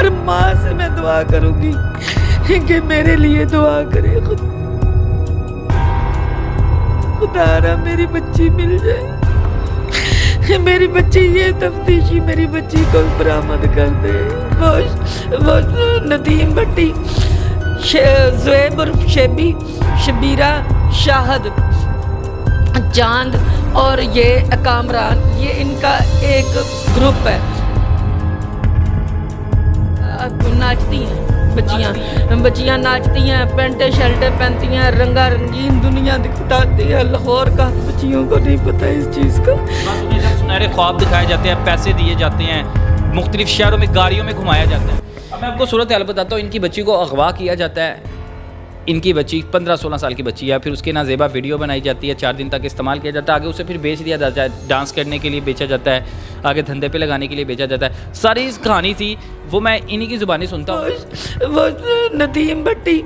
हर माँ से मैं दुआ करूंगी कि मेरे लिए दुआ करे। खुदारा मेरी बच्ची मिल जाए, मेरी बच्ची, ये तफ्तीशी मेरी बच्ची को बरामद कर दे। वो नदीम भट्टी, ज़ुएब उर्फ शेबी, शबीरा, शाहद, चांद और ये कामरान, ये इनका एक ग्रुप है। नाचती हैं बच्चियाँ नाचती हैं, पेंटे शर्टें पहनती हैं, रंगा रंगीन दुनिया दिखाती है लाहौर का। बच्चियों को नहीं पता इस चीज़ का। उन्हें जब सुनहरे ख्वाब दिखाए जाते हैं, पैसे दिए जाते हैं, मुख्तलिफ शहरों में गाड़ियों में घुमाया जाता है। अब मैं आपको सूरत हाल बताता हूँ। इनकी बच्ची को अगवा किया जाता है। इनकी बच्ची 15-16 साल की बच्ची है, फिर उसके नाजेबा वीडियो बनाई जाती है, 4 दिन तक इस्तेमाल किया जाता है, आगे उसे फिर बेच दिया जाता है, डांस करने के लिए बेचा जाता है, आगे धंधे पे लगाने के लिए बेचा जाता है। सारी इस कहानी थी वो मैं इन्हीं की ज़ुबानी सुनता हूँ। वो नदीम भट्टी,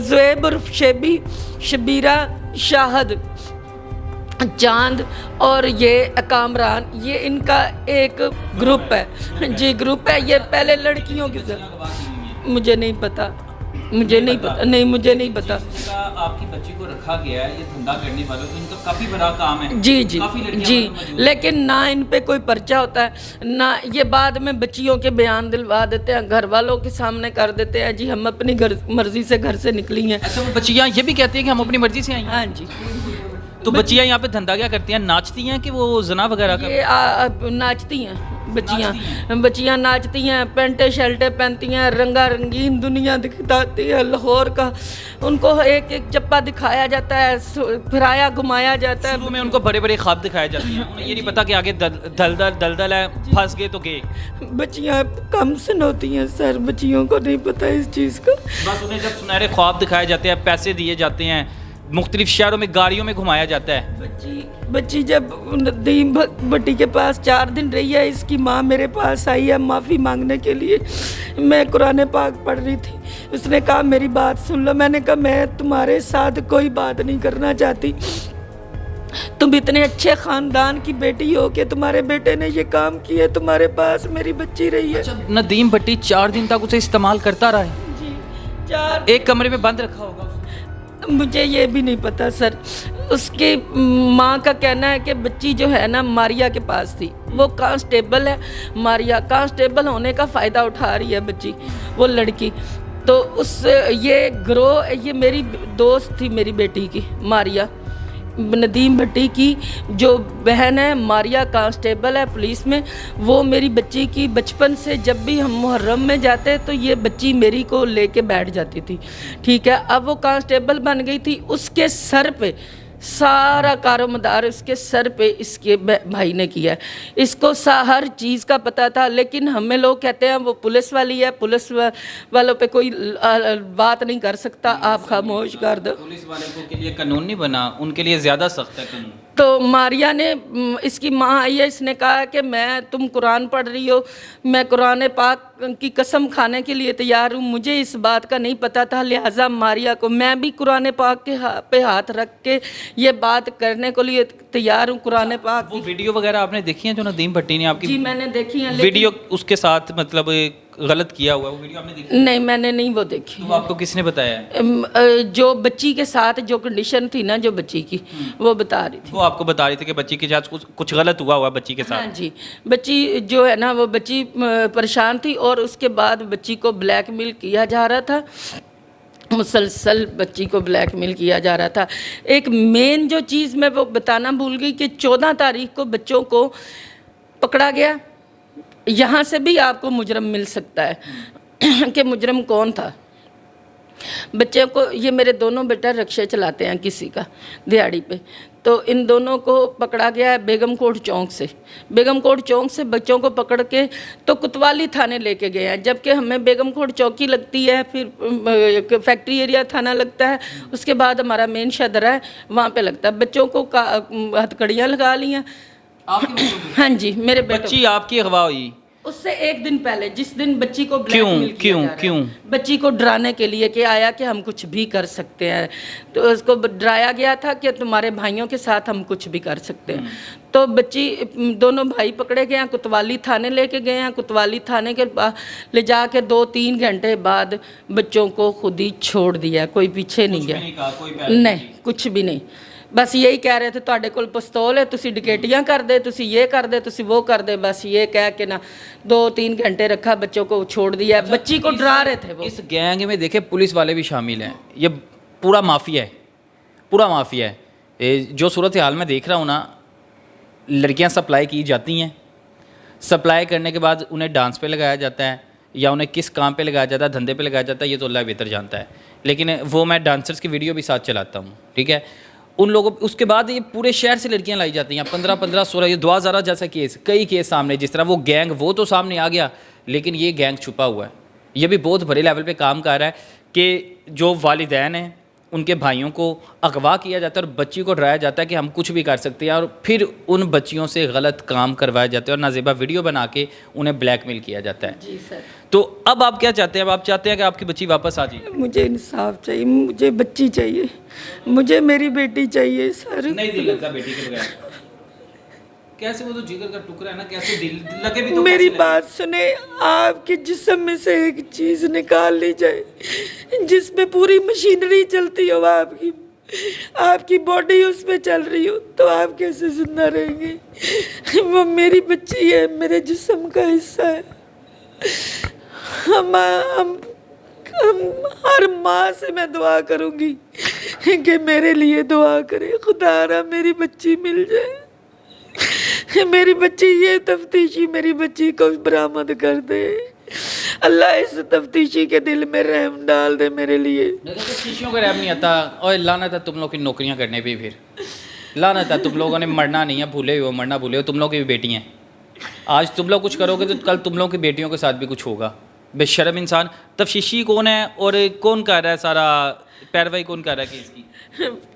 ज़ुएब उर्फ शेबी, शबीरा, शाहद, चांद और ये कामरान, ये इनका एक ग्रुप है जी, ग्रुप है। ये पहले लड़कियों के साथ, मुझे नहीं पता, मुझे नहीं पता। आपकी बच्ची को रखा गया है ये धंधा करने वालों को, इनका काफ़ी बड़ा काम है। जी जी जी, लेकिन ना इन पे कोई पर्चा होता है, ना ये बाद में बच्चियों के बयान दिलवा देते हैं, घर वालों के सामने कर देते हैं जी हम अपनी मर्जी से घर से निकली हैं। अच्छा, वो बच्चियाँ ये भी कहती हैं कि हम अपनी मर्जी से आई हैं? हाँ जी। तो बच्चियाँ यहाँ पे धंधा क्या करती हैं? नाचती हैं कि वो जना वगैरह का? ये नाचती हैं बच्चियाँ नाचती हैं, पेंटे शर्टें पहनती हैं, रंगा रंगीन दुनिया दिखाती है लाहौर का। उनको एक एक चप्पा दिखाया जाता है, फिराया घुमाया जाता है। शुरू में उनको बड़े बड़े ख्वाब दिखाए जाते हैं, उन्हें ये नहीं पता कि आगे दलदल है, फंस गए तो गए। बच्चियाँ कम सुन होती हैं सर, बच्चियों को नहीं पता इस चीज़ का। बस उन्हें जब सुनहरे ख्वाब दिखाए जाते हैं, पैसे दिए जाते हैं, मुख्तलिफ शहरों में गाड़ियों में घुमाया जाता है। बच्ची जब नदीम भट्टी के पास 4 दिन रही है, इसकी माँ मेरे पास आई है माफ़ी मांगने के लिए। मैं कुरान पाक पढ़ रही थी, उसने कहा मेरी बात सुन लो। मैंने कहा मैं तुम्हारे साथ कोई बात नहीं करना चाहती, तुम इतने अच्छे ख़ानदान की बेटी हो कि तुम्हारे बेटे ने ये काम किया, तुम्हारे पास मेरी बच्ची रही है। अच्छा, नदीम भट्टी 4 दिन तक उसे इस्तेमाल करता रहा है जी, 4 एक कमरे में बंद रखा होगा? मुझे ये भी नहीं पता सर। उसकी माँ का कहना है कि बच्ची जो है ना मारिया के पास थी, वो कांस्टेबल है। मारिया कांस्टेबल होने का फ़ायदा उठा रही है बच्ची, वो लड़की। तो उस ये ग्रोह, ये मेरी दोस्त थी मेरी बेटी की, मारिया, नदीम भट्टी की जो बहन है। मारिया कांस्टेबल है पुलिस में। वो मेरी बच्ची की बचपन से जब भी हम मुहर्रम में जाते तो ये बच्ची मेरी को लेके बैठ जाती थी, ठीक है। अब वो कांस्टेबल बन गई थी, उसके सर पे सारा कारोमदार उसके सर पे इसके भाई ने किया है। इसको हर चीज़ का पता था, लेकिन हमें लोग कहते हैं वो पुलिस वाली है, पुलिस वालों पे कोई बात नहीं कर सकता, आप खामोश कर दो। पुलिस वाले को के लिए कानून नहीं बना, उनके लिए ज़्यादा सख्त है कानून। तो मारिया ने, इसकी माँ आई है, इसने कहा कि तुम कुरान पढ़ रही हो, मैं कुरान पाक की कसम खाने के लिए तैयार हूँ। मुझे इस बात का नहीं पता था, लिहाजा मारिया को मैं भी कुरान पाक के पे हाथ रख के ये बात करने को लिए तैयार हूँ। कुरान पाक वो वीडियो वगैरह आपने देखी है जो नदीम भट्टी ने आपकी? जी मैंने देखी है। वीडियो उसके साथ मतलब गलत किया हुआ, वो वीडियो आपने देखी? नहीं, मैंने नहीं वो देखी। तो आपको किसने बताया? जो बच्ची के साथ जो कंडीशन थी ना जो बच्ची की, वो बता रही थी। वो आपको बता रही थी कि बच्ची के साथ कुछ गलत हुआ बच्ची के साथ? हाँ जी, बच्ची जो है ना वो बच्ची परेशान थी और उसके बाद बच्ची को ब्लैकमेल किया जा रहा था, मुसलसल बच्ची को ब्लैकमेल किया जा रहा था। एक मेन जो चीज़ मैं वो बताना भूल गई कि 14 तारीख को बच्चों को पकड़ा गया। यहाँ से भी आपको मुजरम मिल सकता है कि मुजरम कौन था। बच्चे को, ये मेरे दोनों बेटा रिक्शे चलाते हैं किसी का दिहाड़ी पे, तो इन दोनों को पकड़ा गया है बेगम कोट चौक से। बेगम कोट चौक से बच्चों को पकड़ के तो कोतवाली थाने लेके गए हैं, जबकि हमें बेगम कोट चौकी लगती है, फिर फैक्ट्री एरिया थाना लगता है, उसके बाद हमारा मेन शदरा है, वहाँ पे लगता है। बच्चों को हथकड़ियाँ लगा ली हैं। हाँ जी, मेरे बच्ची आपकी अगवा हुई, उससे एक दिन पहले जिस दिन बच्ची को क्यों ब्लैकमेल किया क्यों जा रहा है, क्यों बच्ची को डराने के लिए कि आया कि हम कुछ भी कर सकते हैं, तो उसको डराया गया था कि तुम्हारे भाइयों के साथ हम कुछ भी कर सकते हैं। तो बच्ची, दोनों भाई पकड़े गए हैं, कोतवाली थाने लेके गए हैं। कोतवाली थाने के ले जाके 2-3 घंटे बाद बच्चों को खुद ही छोड़ दिया, कोई पीछे नहीं गया, नहीं कुछ भी नहीं। बस यही कह रहे थे ਤੁਹਾਡੇ ਕੋਲ ਪਿਸਤੌਲ है, ਤੁਸੀਂ ਡਕੈਤੀਆਂ ਕਰਦੇ, ਤੁਸੀਂ ये कर दे, ਤੁਸੀਂ वो कर दे, बस ये कह के ना 2-3 घंटे रखा, बच्चों को छोड़ दिया। बच्ची को डरा रहे थे वो। इस गैंग में देखे पुलिस वाले भी शामिल हैं, ये पूरा माफिया है, पूरा माफिया है। जो सूरत हाल में देख रहा हूँ ना, लड़कियाँ सप्लाई की जाती हैं, सप्लाई करने के बाद उन्हें डांस पे लगाया जाता है या उन्हें किस काम पे लगाया जाता है, धंधे पे लगाया जाता है, ये तो अल्लाह बेहतर जानता है। लेकिन वो मैं डांसर्स की वीडियो भी साथ चलाता हूँ, ठीक है। उन लोगों, उसके बाद ये पूरे शहर से लड़कियां लाई जाती हैं, 15-15, 16, ये 2000 जैसा केस, कई केस सामने। जिस तरह वो गैंग, वो तो सामने आ गया, लेकिन ये गैंग छुपा हुआ है। ये भी बहुत बड़े लेवल पे काम कर रहा है कि जो वालिदैन हैं उनके भाइयों को अगवा किया जाता है और बच्ची को डराया जाता है कि हम कुछ भी कर सकते हैं, और फिर उन बच्चियों से गलत काम करवाए जाते हैं और नाज़ेबा वीडियो बना के उन्हें ब्लैकमेल किया जाता है। जी सर। तो अब आप क्या चाहते हैं? अब आप चाहते हैं कि आपकी बच्ची वापस आ जाए? मुझे इंसाफ चाहिए, मुझे बच्ची चाहिए, मुझे मेरी बेटी चाहिए सर। नहीं दिल लगता बेटी के बगैर, कैसे? वो तो जिगर का टुकड़ा है ना, कैसे दिल लगे भी तो मेरी कैसे बात सुने, आपके जिस्म में से एक चीज निकाल ली जाए जिसमें पूरी मशीनरी चलती हो, आपकी बॉडी उसमें चल रही हो, तो आप कैसे जिंदा रहेंगे? वो मेरी बच्ची है, मेरे जिस्म का हिस्सा है। हम हर माँ से मैं दुआ करूंगी कि मेरे लिए दुआ करे, खुदारा मेरी बच्ची मिल जाए, मेरी बच्ची, ये तफ्तीशी मेरी बच्ची को बरामद कर दे। अल्लाह इस तफ्तीशी के दिल में रहम डाल दे मेरे लिए। तफ्तीशियों को रहम नहीं आता, और लानत है तुम लोग की नौकरियां करने पे, फिर लानत है तुम लोगों ने मरना नहीं है, भूले हो, मरना भूले हो। तुम लोग की भी बेटी हैं, आज तुम लोग कुछ करोगे तो कल तुम लोग की बेटियों के साथ भी कुछ होगा। बेशर्म इंसान। तफ्तीशी कौन है और कौन कर रहा है सारा पैरवाई, कौन कर रहा है केस की?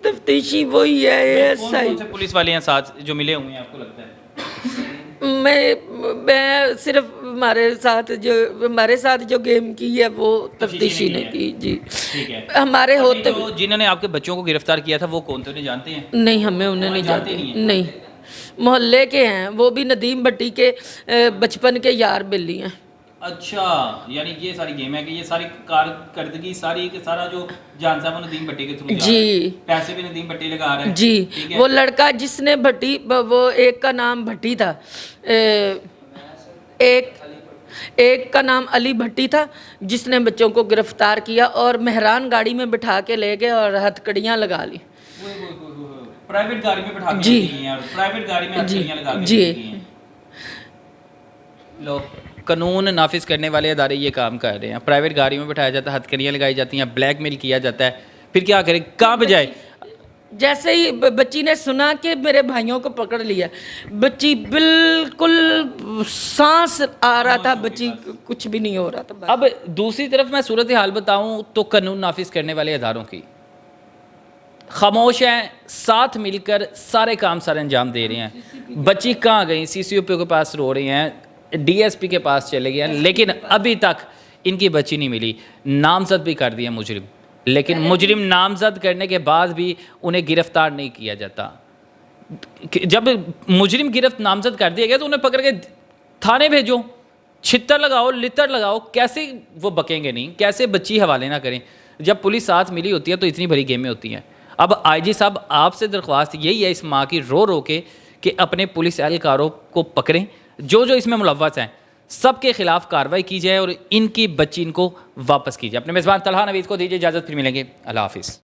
तफ्तीशी वही है। कौन से पुलिस वाले हैं साथ जो मिले हुए हैं आपको लगता है? मैं सिर्फ हमारे साथ जो गेम की है वो तफ्तीशी ने की। जी ठीक है। हमारे होते जिन्होंने आपके बच्चों को गिरफ्तार किया था वो कौन थे, उन्हें जानते हैं? नहीं, हमें उन्हें नहीं जानते, नहीं। मोहल्ले के हैं, वो भी नदीम भट्टी के बचपन के यार बिल्ली हैं। अच्छा, यानी ये सारी गेम है कि ये सारी कारकर्दगी सारी के सारा जो जान साहब नदीम भट्टी के थ्रू जी, पैसे भी नदीम भट्टी लगा रहा है। जी, वो लड़का जिसने भट्टी, वो एक का नाम भट्टी था, एक का नाम अली भट्टी था, जिसने बच्चों को गिरफ्तार किया और मेहरान गाड़ी में बिठा के ले गए और हथकड़ियाँ लगा ली। प्राइवेट गाड़ी में बिठा के जी, प्राइवेट गाड़ी में हथकड़ियाँ लगा के जी। लो, कानून नाफिज करने वाले अदारे ये काम कर रहे हैं, प्राइवेट गाड़ियों में बिठाया जाता है, हथकड़ियाँ लगाई जाती हैं, ब्लैकमेल किया जाता है, फिर क्या करें, कहाँ पे जाए? जैसे ही बच्ची ने सुना कि मेरे भाइयों को पकड़ लिया, बच्ची बिल्कुल सांस आ रहा था, बच्ची कुछ भी नहीं हो रहा था। अब दूसरी तरफ मैं सूरत हाल बताऊं तो कानून नाफिज करने वाले अदारों की खामोश हैं, साथ मिलकर सारे काम सारे अंजाम दे रहे हैं। बच्ची कहाँ गई? CCOP के पास रो रही हैं, DSP के पास चले गए हैं, लेकिन अभी तक इनकी बच्ची नहीं मिली। नामजद भी कर दिया मुजरिम, लेकिन मुजरिम नामजद करने के बाद भी उन्हें गिरफ्तार नहीं किया जाता। जब मुजरिम नामजद कर दिया गया तो उन्हें पकड़ के थाने भेजो, छित्तर लगाओ, लित्तर लगाओ, कैसे वो बकेंगे नहीं, कैसे बच्ची हवाले ना करें? जब पुलिस साथ मिली होती है तो इतनी बड़ी गेमें होती हैं। अब IG साहब आपसे दरख्वास्त यही है इस माँ की, रो रो के, कि अपने पुलिस एहलकारों को पकड़ें, जो जो इसमें मुलव्वस हैं सबके खिलाफ कार्रवाई की जाए और इनकी बच्ची इनको वापस की जाए। अपने मेज़बान तलहा नवीद को दीजिए इजाज़त, फिर मिलेंगे। अल्लाह हाफिज़।